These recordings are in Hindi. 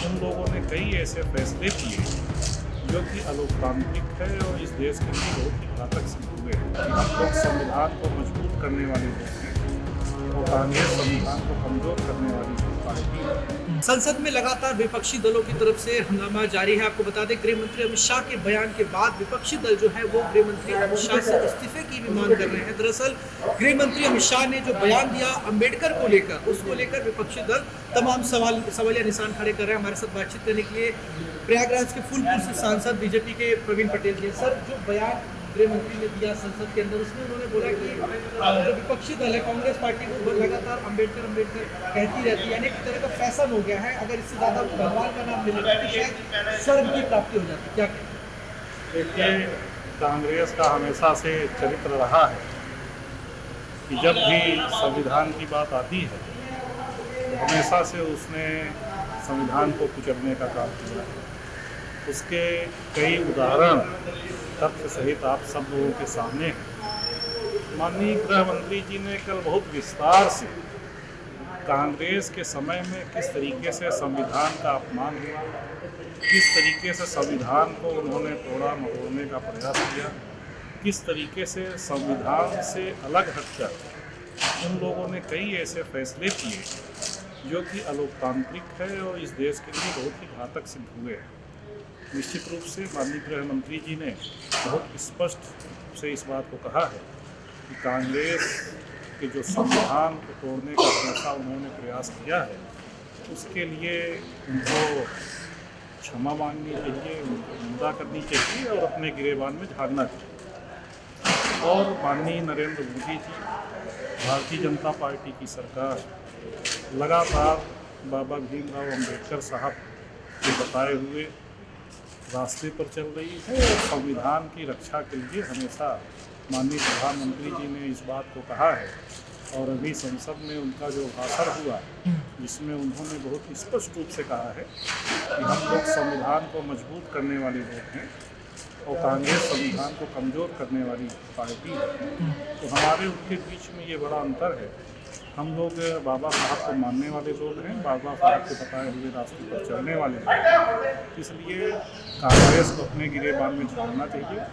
उन लोगों ने कई ऐसे फैसले किए जो कि अलोकतांत्रिक है और इस देश के लिए बहुत ही घातक सिद्ध हुए हैं। हम लोग संविधान को मजबूत करने वाले लोग हैं और कांग्रेस संविधान को कमजोर करने वाली पार्टी है। संसद में लगातार विपक्षी दलों की तरफ से हंगामा जारी है। आपको बता दें, गृह मंत्री अमित शाह के बयान के बाद विपक्षी दल जो है वो गृह मंत्री अमित शाह से इस्तीफे की भी मांग कर रहे हैं। दरअसल गृह मंत्री अमित शाह ने जो बयान दिया अंबेडकर को लेकर, उसको लेकर विपक्षी दल तमाम सवालिया निशान खड़े कर रहे हैं। हमारे साथ बातचीत करने के लिए प्रयागराज के फूलपुर से सांसद बीजेपी के प्रवीण पटेल जी। सर, जो बयान गृह मंत्री ने दिया संसद के अंदर, उसमें उन्होंने बोला कि जो विपक्षी दल है कांग्रेस पार्टी को लगातार अंबेडकर कहती रहती है, यानी एक तरह का फैशन हो गया है। अगर इससे ज्यादा भगवान का नाम ले लेते तो शायद स्वर्ग की प्राप्ति हो जाती। क्या कहें? देखिए, कांग्रेस का हमेशा से चरित्र रहा है कि जब भी संविधान की बात आती है तो हमेशा से उसने संविधान को कुचलने का काम किया है। उसके कई उदाहरण तथ्य सहित आप सब लोगों के सामने हैं। माननीय गृह मंत्री जी ने कल बहुत विस्तार से कांग्रेस के समय में किस तरीके से संविधान का अपमान हुआ, किस तरीके से संविधान को उन्होंने तोड़ा मरोड़ने का प्रयास किया, किस तरीके से संविधान से अलग हटकर उन लोगों ने कई ऐसे फैसले किए जो कि अलोकतांत्रिक है और इस देश के लिए बहुत ही घातक सिद्ध हुए हैं। निश्चित रूप से माननीय गृह मंत्री जी ने बहुत स्पष्ट से इस बात को कहा है कि कांग्रेस के जो संविधान को तोड़ने का हमेशा उन्होंने प्रयास किया है, उसके लिए उनको क्षमा मांगनी चाहिए, उनको निंदा करनी चाहिए और अपने गिरेबान में झाड़ना चाहिए। और माननीय नरेंद्र मोदी जी, भारतीय जनता पार्टी की सरकार लगातार बाबा भीमराव अम्बेडकर साहब के बताए हुए रास्ते पर चल रही है और संविधान की रक्षा के लिए हमेशा माननीय प्रधानमंत्री जी ने इस बात को कहा है। और अभी संसद में उनका जो भाषण हुआ, जिसमें उन्होंने बहुत स्पष्ट रूप से कहा है कि हम लोग संविधान को मजबूत करने वाले लोग हैं और कांग्रेस संविधान को कमज़ोर करने वाली पार्टी है। तो हमारे उनके बीच में ये बड़ा अंतर है। हम लोग बाबा साहब को मानने वाले लोग हैं, बाबा साहब के बताए हुए रास्ते पर चलने वाले लोग हैं। इसलिए कांग्रेस को अपने गिरेबान में झाड़ना चाहिए,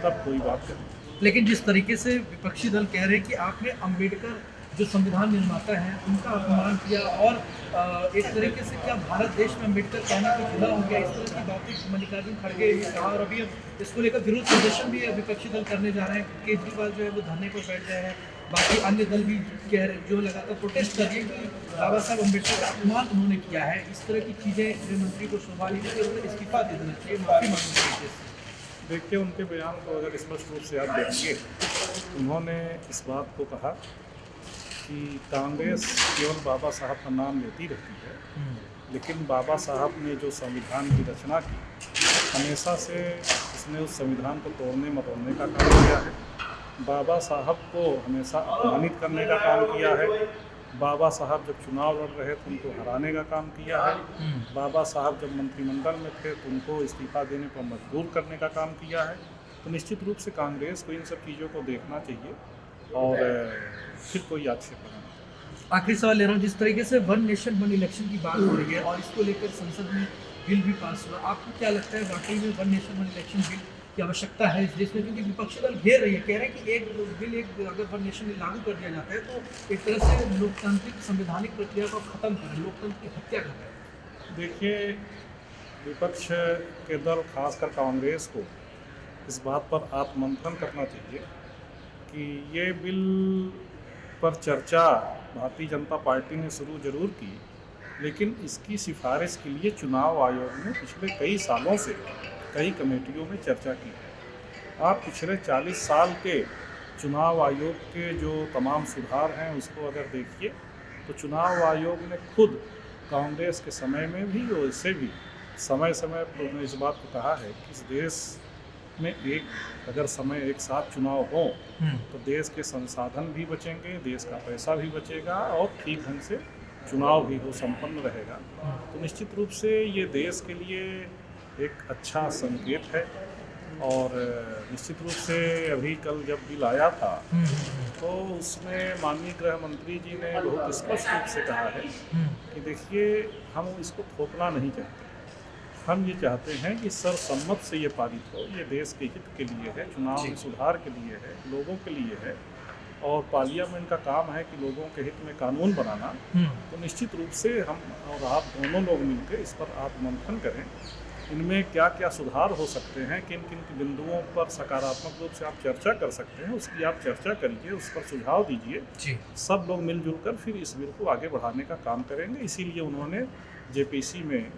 तब कोई बात करें। लेकिन जिस तरीके से विपक्षी दल कह रहे हैं कि आपने अंबेडकर जो संविधान निर्माता हैं उनका अपमान किया और एक तरीके से क्या भारत देश में अंबेडकर कहना तो खुला हो गया, इस तरह की बातें मल्लिकार्जुन खड़गे ने कहा। और अभी इसको लेकर विरोध प्रदर्शन भी विपक्षी दल करने जा रहे हैं। केजरीवाल जो है वो धरने पर बैठ गए हैं, बाकी अन्य दल भी कह रहे जो लगातार प्रोटेस्ट कर रही है कि बाबा साहब अम्बेडकर का अपमान उन्होंने किया है। इस तरह की चीज़ें गृह मंत्री को शोभा नहीं देती, उन्हें इस्तीफा दे देना चाहिए, माफी मांगनी चाहिए। देखिए, उनके बयान को अगर स्पष्ट रूप से आप देखिए, उन्होंने इस बात को कहा कि कांग्रेस केवल बाबा साहब का नाम लेती रहती है, लेकिन बाबा साहब ने जो संविधान की रचना की, हमेशा से उसने उस संविधान को तोड़ने मरोड़ने का काम किया है। बाबा साहब को हमेशा अपमानित करने का काम किया है। बाबा साहब जब चुनाव लड़ रहे थे उनको हराने का काम किया है। बाबा साहब जब मंत्रिमंडल में थे तो उनको इस्तीफा देने पर मजबूर करने का काम किया है। तो निश्चित रूप से कांग्रेस को इन सब चीज़ों को देखना चाहिए और फिर कोई आक्षेप करना चाहिए। आखिरी सवाल ले रहा हूँ, जिस तरीके से वन नेशन वन इलेक्शन की बात हो रही है और इसको लेकर संसद में बिल भी पास हुआ, आपको क्या लगता है वाकई में one nation one election bill की आवश्यकता है इस देश में? क्योंकि विपक्षी दल घेर रही है, कह रहे हैं कि एक बिल अगर वन नेशन में लागू कर दिया जाता है तो एक तरह से लोकतांत्रिक संवैधानिक प्रक्रिया को खत्म करें, लोकतंत्र की हत्या करें। देखिए, विपक्ष के दल खासकर कांग्रेस को इस बात पर आत्ममंथन करना चाहिए कि ये बिल पर चर्चा भारतीय जनता पार्टी ने शुरू जरूर की, लेकिन इसकी सिफारिश के लिए चुनाव आयोग ने पिछले कई सालों से कई कमेटियों में चर्चा की है। आप पिछले 40 साल के चुनाव आयोग के जो तमाम सुधार हैं उसको अगर देखिए तो चुनाव आयोग ने खुद कांग्रेस के समय में भी और इससे भी समय समय पर उन्होंने इस बात को कहा है कि इस देश में अगर समय एक साथ चुनाव हो तो देश के संसाधन भी बचेंगे, देश का पैसा भी बचेगा और ठीक ढंग से चुनाव भी हो संपन्न रहेगा। तो निश्चित रूप से ये देश के लिए एक अच्छा संकेत है। और निश्चित रूप से अभी कल जब बिल आया था तो उसमें माननीय गृह मंत्री जी ने बहुत स्पष्ट रूप से कहा है कि देखिए, हम इसको थोपना नहीं चाहते। हम ये चाहते हैं कि सर्वसम्मत से ये पारित हो। ये देश के हित के लिए है, चुनाव जी। में सुधार के लिए है, लोगों के लिए है, और पार्लियामेंट का काम है कि लोगों के हित में कानून बनाना। तो निश्चित रूप से हम और आप दोनों लोग मिलकर इस पर आत्ममंथन करें, इनमें क्या क्या सुधार हो सकते हैं, किन किन बिंदुओं पर सकारात्मक रूप से आप चर्चा कर सकते हैं, उसकी आप चर्चा करिए, उस पर सुझाव दीजिए। जी। सब लोग मिलजुल कर फिर इस बिल को आगे बढ़ाने का काम करेंगे। इसीलिए उन्होंने जेपीसी में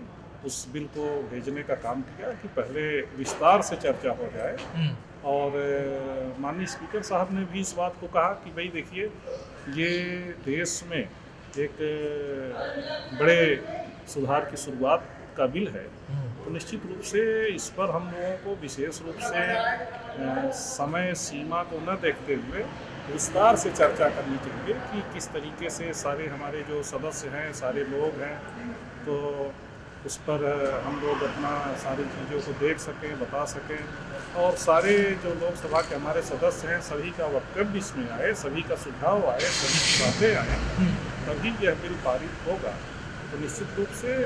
उस बिल को भेजने का काम किया कि पहले विस्तार से चर्चा हो जाए। और माननीय स्पीकर साहब ने भी इस बात को कहा कि भाई देखिए, ये देश में एक बड़े सुधार की शुरुआत का बिल है, तो निश्चित रूप से इस पर हम लोगों को विशेष रूप से समय सीमा को न देखते हुए विस्तार से चर्चा करनी चाहिए कि किस तरीके से सारे हमारे जो सदस्य हैं, सारे लोग हैं, तो उस पर हम लोग अपना सारी चीज़ों को देख सकें, बता सकें, और सारे जो लोकसभा के हमारे सदस्य हैं सभी का वक्तव्य इसमें आए, सभी का सुझाव आए, सभी की बातें आए, तभी यह बिल पारित होगा। तो निश्चित रूप से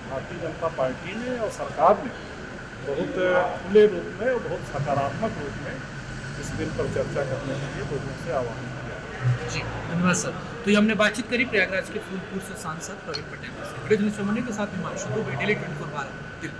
भारतीय जनता पार्टी ने और सरकार ने बहुत खुले रूप में और बहुत सकारात्मक रूप में इस बिल पर चर्चा करने के लिए लोगों से आह्वान किया। जी, धन्यवाद सर। तो ये हमने बातचीत करी प्रयागराज के फूलपुर से सांसद प्रवीण पटेल से। के साथ हिमांशु दुबे, डेली 24 भारत, दिल्ली।